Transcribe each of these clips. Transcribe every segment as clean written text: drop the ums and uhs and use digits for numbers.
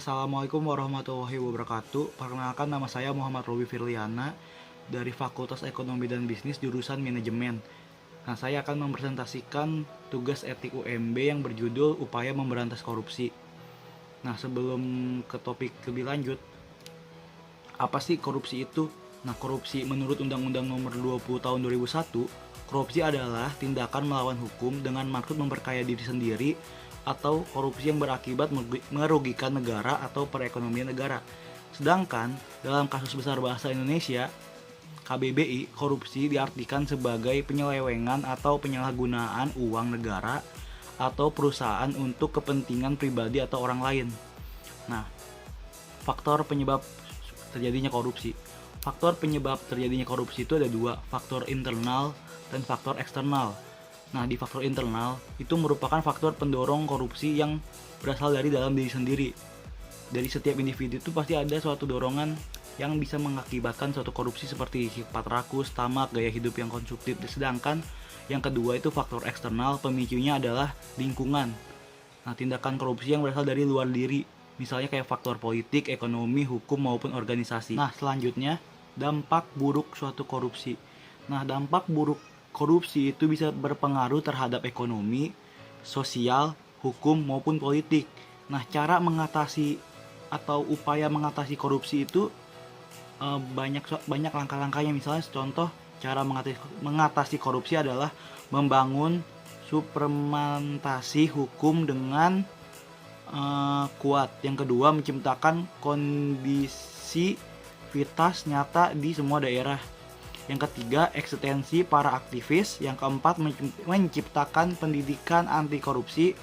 Assalamualaikum warahmatullahi wabarakatuh. Perkenalkan, nama saya Muhammad Robi Firliana dari Fakultas Ekonomi dan Bisnis jurusan Manajemen. Nah, saya akan mempresentasikan tugas etik UMB yang berjudul Upaya Memberantas Korupsi. Nah, sebelum ke topik lebih lanjut, apa sih korupsi itu? Nah, korupsi menurut Undang-Undang Nomor 20 Tahun 2001, korupsi adalah tindakan melawan hukum dengan maksud memperkaya diri sendiri atau korupsi yang berakibat merugikan negara atau perekonomian negara. Sedangkan dalam kasus besar bahasa Indonesia KBBI, korupsi diartikan sebagai penyelewengan atau penyalahgunaan uang negara atau perusahaan untuk kepentingan pribadi atau orang lain. Nah, faktor penyebab terjadinya korupsi. Faktor penyebab terjadinya korupsi itu ada dua, faktor internal dan faktor eksternal. Nah, di faktor internal itu merupakan faktor pendorong korupsi yang berasal dari dalam diri sendiri. Dari setiap individu itu pasti ada suatu dorongan yang bisa mengakibatkan suatu korupsi seperti sifat rakus, tamak, gaya hidup yang konsumtif. Sedangkan yang kedua itu faktor eksternal, pemicunya adalah lingkungan. Nah, tindakan korupsi yang berasal dari luar diri, misalnya kayak faktor politik, ekonomi, hukum, maupun organisasi. Nah, selanjutnya, dampak buruk suatu korupsi. Nah, dampak buruk korupsi itu bisa berpengaruh terhadap ekonomi, sosial, hukum, maupun politik. Nah, cara mengatasi atau upaya mengatasi korupsi itu banyak langkah-langkahnya. Misalnya contoh cara mengatasi korupsi adalah membangun suplementasi hukum dengan kuat. Yang kedua, menciptakan kondisivitas nyata di semua daerah. Yang ketiga, eksistensi para aktivis. Yang keempat, menciptakan pendidikan anti korupsi.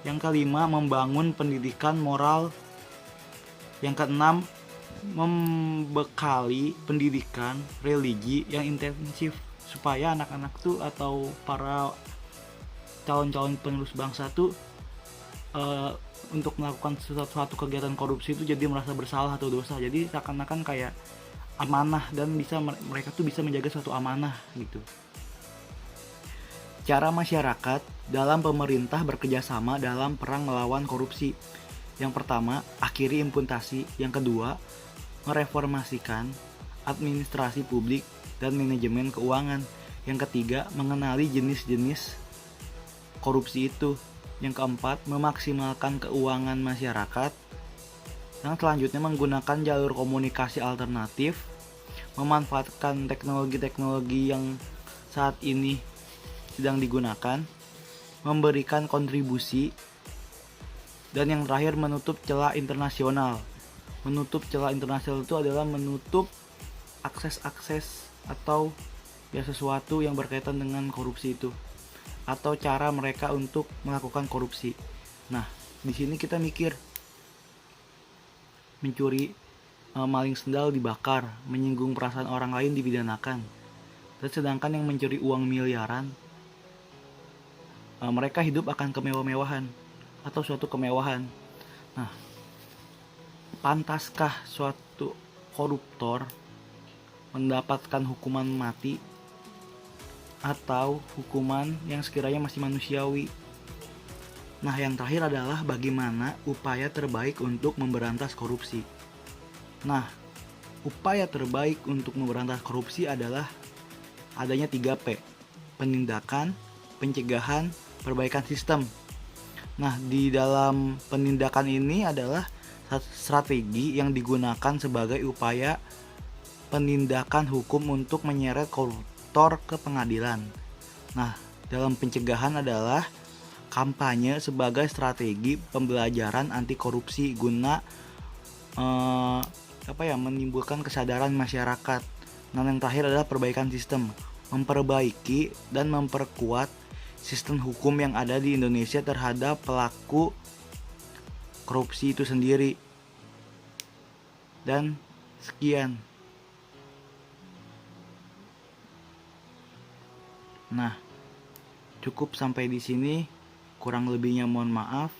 Yang kelima, membangun pendidikan moral. Yang keenam, membekali pendidikan religi yang intensif supaya anak-anak tuh atau para calon-calon penerus bangsa tuh untuk melakukan suatu kegiatan korupsi itu jadi merasa bersalah atau dosa. Jadi seakan-akan kayak amanah dan mereka tuh bisa menjaga suatu amanah gitu. Cara masyarakat dalam pemerintah bekerjasama dalam perang melawan korupsi. Yang pertama, akhiri imputasi. Yang kedua, mereformasikan administrasi publik dan manajemen keuangan. Yang ketiga, mengenali jenis-jenis korupsi itu. Yang keempat, memaksimalkan keuangan masyarakat. Yang selanjutnya, menggunakan jalur komunikasi alternatif, memanfaatkan teknologi-teknologi yang saat ini sedang digunakan, memberikan kontribusi, dan yang terakhir, menutup celah internasional. Menutup celah internasional itu adalah menutup akses-akses atau ya sesuatu yang berkaitan dengan korupsi itu, atau cara mereka untuk melakukan korupsi. Nah, di sini kita mikir, mencuri, maling sendal dibakar, menyinggung perasaan orang lain dipidanakan. Dan sedangkan yang mencuri uang miliaran, mereka hidup akan kemewah-mewahan atau suatu kemewahan. Nah, pantaskah suatu koruptor mendapatkan hukuman mati atau hukuman yang sekiranya masih manusiawi? Nah, yang terakhir adalah bagaimana upaya terbaik untuk memberantas korupsi. Nah, upaya terbaik untuk memberantas korupsi adalah adanya 3P. Penindakan, pencegahan, perbaikan sistem. Nah, di dalam penindakan ini adalah strategi yang digunakan sebagai upaya penindakan hukum untuk menyeret koruptor ke pengadilan. Nah, dalam pencegahan adalah kampanye sebagai strategi pembelajaran anti korupsi guna menimbulkan kesadaran masyarakat. Nah, yang terakhir adalah perbaikan sistem, memperbaiki dan memperkuat sistem hukum yang ada di Indonesia terhadap pelaku korupsi itu sendiri. Dan sekian. Nah, cukup sampai di sini. Kurang lebihnya mohon maaf.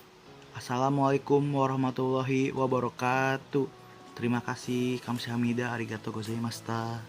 Assalamualaikum warahmatullahi wabarakatuh. Terima kasih. Kamsahamnida, arigatou gozaimashita.